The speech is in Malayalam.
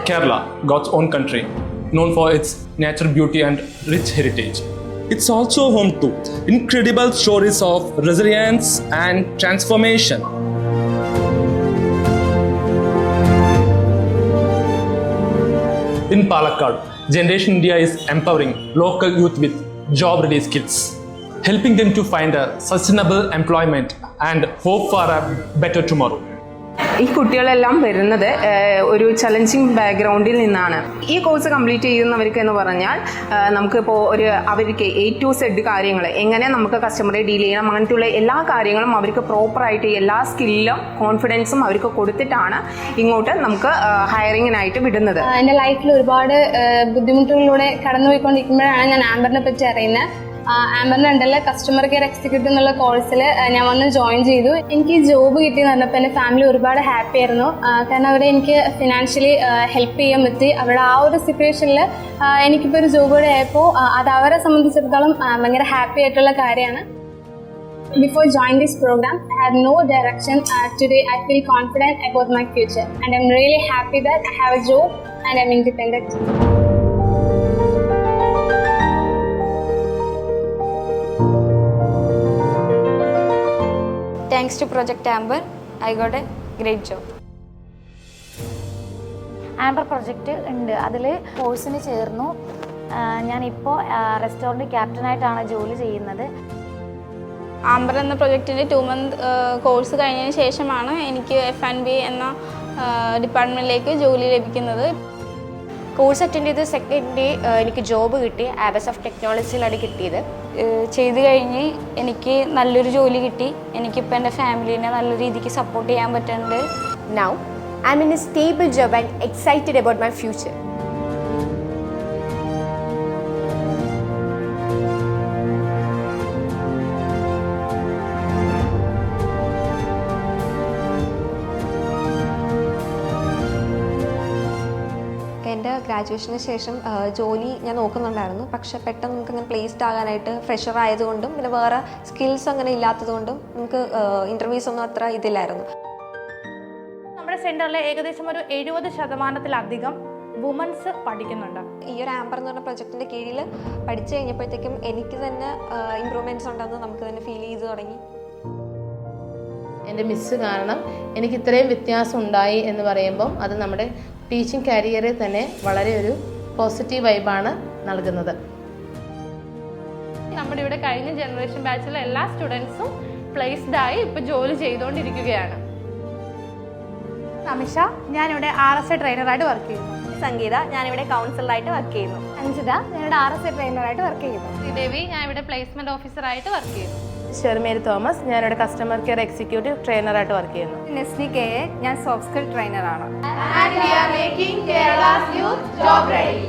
Kerala, God's own country, known for its natural beauty and rich heritage. It's also home to incredible stories of resilience and transformation. In Palakkad, Generation India is empowering local youth with job-ready skills, helping them to find a sustainable employment and hope for a better tomorrow. ഈ കുട്ടികളെല്ലാം വരുന്നത് ഒരു ചലഞ്ചിങ് ബാക്ക്ഗ്രൗണ്ടിൽ നിന്നാണ്. ഈ കോഴ്സ് കംപ്ലീറ്റ് ചെയ്യുന്നവർക്ക് എന്ന് പറഞ്ഞാൽ നമുക്കിപ്പോൾ അവർക്ക് A to Z കാര്യങ്ങൾ എങ്ങനെ നമുക്ക് കസ്റ്റമറെ ഡീൽ ചെയ്യണം, അങ്ങനത്തെയുള്ള എല്ലാ കാര്യങ്ങളും അവർക്ക് പ്രോപ്പറായിട്ട് എല്ലാ സ്കില്ലും കോൺഫിഡൻസും അവർക്ക് കൊടുത്തിട്ടാണ് ഇങ്ങോട്ട് നമുക്ക് ഹയറിങ്ങിനായിട്ട് വിടുന്നത്. എൻ്റെ ലൈഫിൽ ഒരുപാട് ബുദ്ധിമുട്ടുകളിലൂടെ കടന്നുപോയിക്കൊണ്ടിരിക്കുമ്പോഴാണ് ഞാൻ ആംബറിനെ പറ്റി അറിയുന്നത്. ആംബറിൻ്റെ അണ്ടറിൽ കസ്റ്റമർ കെയർ എക്സിക്യൂട്ടീവ് എന്നുള്ള കോഴ്സിൽ ഞാൻ വന്ന് ജോയിൻ ചെയ്തു. എനിക്ക് ജോബ് കിട്ടിയെന്ന് പറഞ്ഞപ്പോൾ എൻ്റെ ഫാമിലി ഒരുപാട് ഹാപ്പി ആയിരുന്നു. കാരണം അവരെ എനിക്ക് ഫിനാൻഷ്യലി ഹെൽപ്പ് ചെയ്യാൻ പറ്റി. അവരുടെ ആ ഒരു സിറ്റുവേഷനിൽ എനിക്കിപ്പോൾ ഒരു ജോബ് കൂടെ ആയപ്പോൾ അത് അവരെ സംബന്ധിച്ചിടത്തോളം ഭയങ്കര ഹാപ്പി ആയിട്ടുള്ള കാര്യമാണ്. Before joining this program, I had no direction. Today, I feel confident about my future, and I'm really happy that I have a job and I'm independent. Thanks to Project Amber, I got a great job. Amber project ഉണ്ട്. അതിൽ കോഴ്സിന് ചേർന്നു. ഞാനിപ്പോൾ റെസ്റ്റോറൻറ്റ് ക്യാപ്റ്റനായിട്ടാണ് ജോലി ചെയ്യുന്നത്. ആംബർ എന്ന പ്രൊജക്റ്റിൻ്റെ 2 month കോഴ്സ് കഴിഞ്ഞതിന് ശേഷമാണ് എനിക്ക് F&B എന്ന ഡിപ്പാർട്ട്മെൻറ്റിലേക്ക് ജോലി ലഭിക്കുന്നത്. കോഴ്സ് അറ്റൻഡ് ചെയ്ത് സെക്കൻഡ് ഡേ എനിക്ക് ജോബ് കിട്ടി. ആബസ് ഓഫ് ടെക്നോളജിയിലാണ് കിട്ടിയത്. ചെയ്ത് കഴിഞ്ഞ് എനിക്ക് നല്ലൊരു ജോലി കിട്ടി. എനിക്കിപ്പോൾ എൻ്റെ ഫാമിലീനെ നല്ല രീതിക്ക് സപ്പോർട്ട് ചെയ്യാൻ പറ്റുന്നുണ്ട്. Now, I'm in a stable job and excited about my future. എൻ്റെ ഗ്രാജുവേഷന് ശേഷം ജോലി ഞാൻ നോക്കുന്നുണ്ടായിരുന്നു. പക്ഷെ പെട്ടെന്ന് നമുക്കങ്ങനെ പ്ലേസ്ഡ് ആകാനായിട്ട് ഫ്രഷർ ആയതുകൊണ്ടും പിന്നെ വേറെ സ്കിൽസ് അങ്ങനെ ഇല്ലാത്തതുകൊണ്ടും നമുക്ക് ഇൻ്റർവ്യൂസ് ഒന്നും അത്ര ഇതില്ലായിരുന്നു. നമ്മുടെ സെൻറ്ററിൽ ഏകദേശം ഒരു 70% വുമൻസ് പഠിക്കുന്നുണ്ട്. ഈ ഒരു ആംബർ എന്ന് പറഞ്ഞ പ്രൊജക്റ്റിൻ്റെ കീഴിൽ പഠിച്ചു കഴിഞ്ഞപ്പോഴത്തേക്കും എനിക്ക് തന്നെ ഇമ്പ്രൂവ്മെൻറ്റ്സ് ഉണ്ടെന്ന് നമുക്ക് തന്നെ ഫീൽ ചെയ്ത് തുടങ്ങി. എൻ്റെ മിസ്സ് കാരണം എനിക്ക് ഇത്രയും വ്യത്യാസം ഉണ്ടായി എന്ന് പറയുമ്പം അത് നമ്മുടെ ടീച്ചിങ് കരിയറിൽ തന്നെ വളരെ ഒരു പോസിറ്റീവ് വൈബാണ് നൽകുന്നത്. നമ്മുടെ ഇവിടെ കഴിഞ്ഞ ജനറേഷൻ ബാച്ചിലെ എല്ലാ സ്റ്റുഡൻസും പ്ലേസ്ഡായി ഇപ്പോൾ ജോലി ചെയ്തുകൊണ്ടിരിക്കുകയാണ്. അമിഷ, ഞാനിവിടെ RSA ട്രെയിനറായിട്ട് വർക്ക് ചെയ്യുന്നു. സംഗീത, ഞാനിവിടെ കൗൺസിലറായിട്ട് വർക്ക് ചെയ്യുന്നു. അഞ്ജിത, ഞാനിവിടെ RSA ട്രെയിനറായിട്ട് വർക്ക് ചെയ്യുന്നു. ശ്രീദേവി, ഞാൻ ഇവിടെ പ്ലേസ്മെന്റ് ഓഫീസറായിട്ട് വർക്ക് ചെയ്യുന്നു. ഷെർമേരി തോമസ്, ഞാനിവിടെ കസ്റ്റമർ കെയർ എക്സിക്യൂട്ടീവ് ട്രെയിനറായിട്ട് വർക്ക് ചെയ്യുന്നു. നെസ്ലി KA, ഞാൻ സോഫ്റ്റ് സ്കിൽ ട്രെയിനറാണ്. And we are making Kerala's youth job ready.